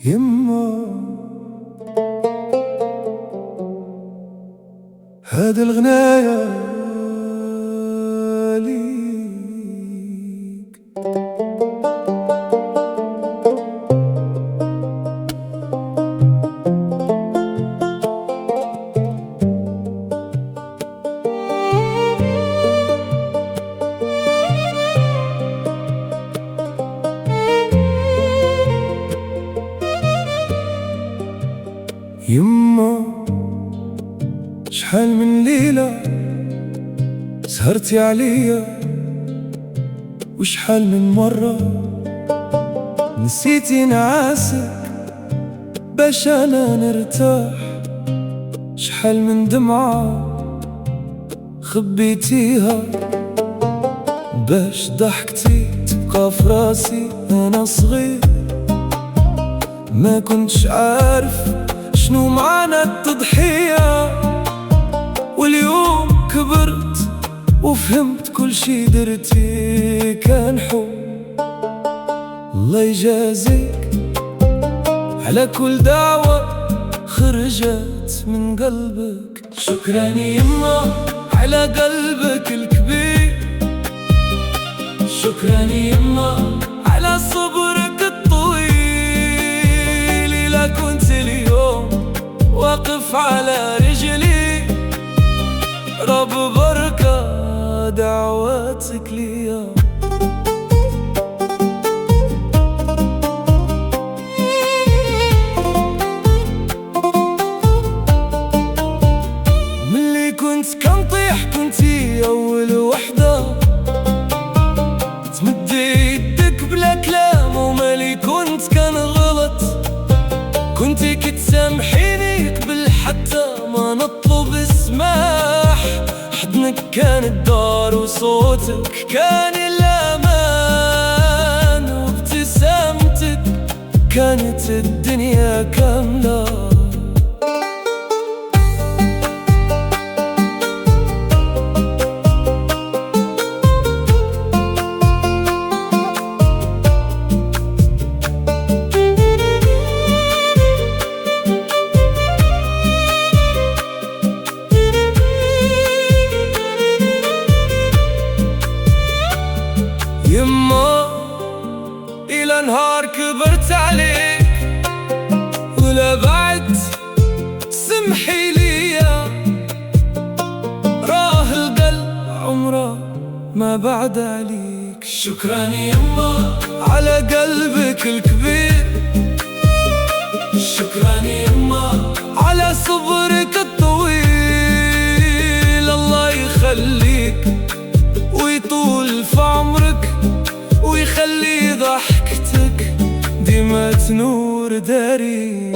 يما هاد الغناية ليك. يما شحال من ليلة سهرتي عليا، وشحال من مرة نسيتي نعاسك باش أنا نرتاح. شحال من دمعة خبيتيها باش ضحكتي تبقى في راسي. أنا صغير ما كنتش عارف شنو معنى التضحية، واليوم كبرت وفهمت كل شي درتي كان حب. الله يجازيك على كل دعوة خرجت من قلبك. شكرا يما على قلبك الكبير، شكرا يما على صبرك الطويل. إلا كنت اليوم واقف على رجلي، رب بركة دعواتك ليا. ملي كنت كنطيح كنتي أول وحدة تمد يدك بلا كلام، ومالي كنت كان غلط كنتي كتسامحيني قبل حتى ما نطلب السماح. حضنك كان الدار وصوتك كان الأمان، وابتسامتك كانت الدنيا كاملة. يما إلى نهار كبرت عليك ولا بعد سمحي ليا، راه القلب عمره ما بعد عليك. شكرا يما على قلبك الكبير، شكرا يما على صبرك الطويل. الله يخليك ويطول في عمرك، ويخلي ضحكتك ديما تنور داري.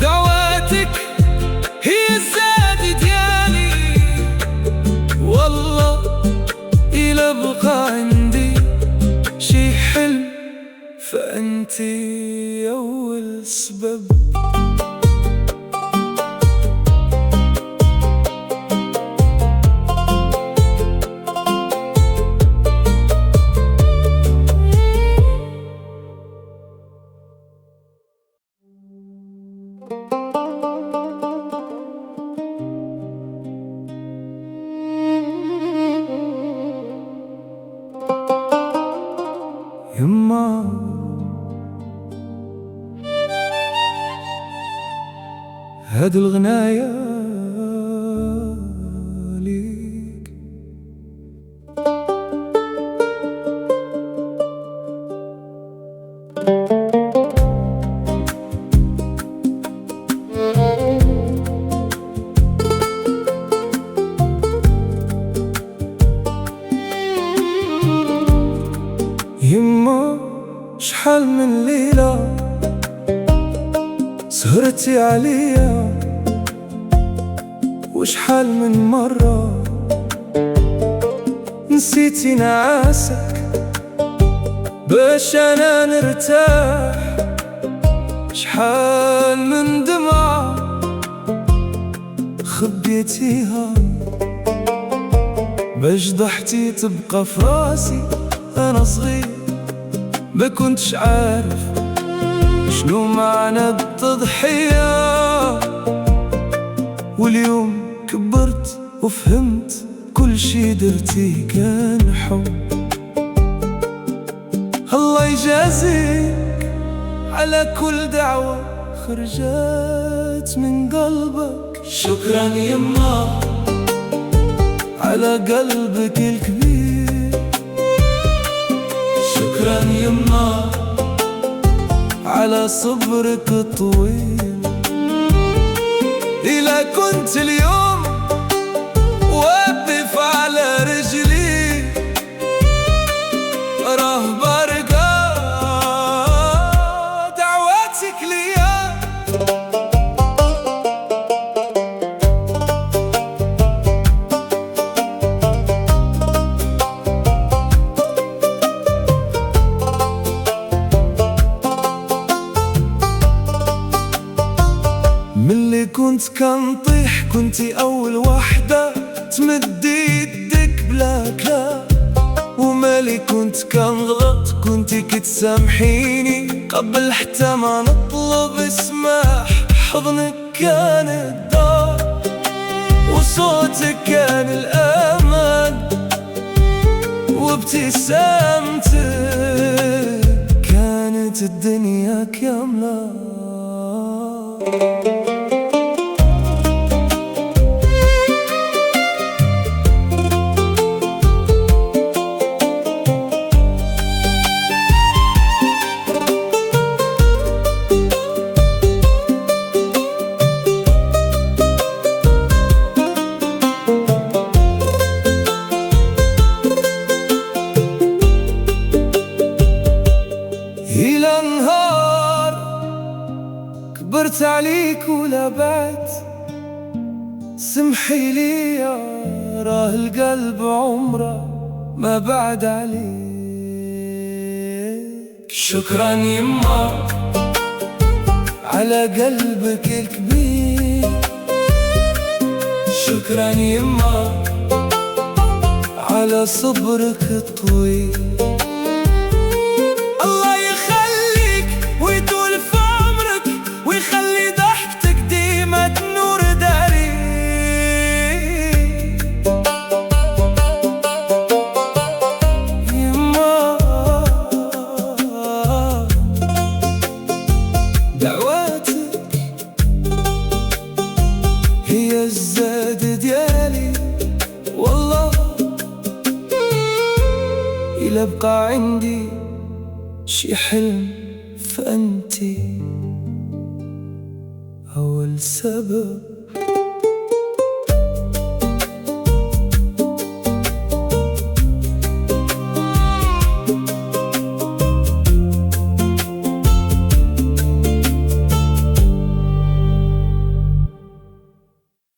دعواتك هي الزاد ديالي، والله إلا بقى عندي شي حلم فأنتي أول سبب. يما هاد الغناية ليك. يما شحال من ليلة سهرتي عليا، وشحال من مرة نسيتي نعاسك باش أنا نرتاح. شحال من دمعة خبيتيها باش ضحتي تبقى في راسي. أنا صغير ما كنتش عارف شنو معنى التضحية، واليوم كبرت وفهمت كل شي درتيه كان حب. الله يجازيك على كل دعوة خرجت من قلبك. شكرا يما على قلبك الكبير. شكرا يما على صبرك الطويل. إلا كنت اليوم واقف على رجلي راه برقة دعواتك ليا. ملي كنت كنطيح كنتي أول وحدة تمدي يدك بلا كلام، ومالي كنت كنغلط كنتي كتسامحيني قبل حتى ما نطلب السماح. حضنك كان الدار وصوتك كان الأمان، وابتسامتك كانت الدنيا كاملة. إلى نهار كبرت عليك ولا بعد، سمحي لي راه القلب عمره ما بعد عليك. شكرا يما على قلبك الكبير. شكرا يما على صبرك الطويل. الله يخليك ويطول في عمرك ويخلي ضحكتك ديما تنور داري. يما دعواتك هي الزاد ديالي، والله إلا بقى عندي شي حلم فأنتي أول سبب.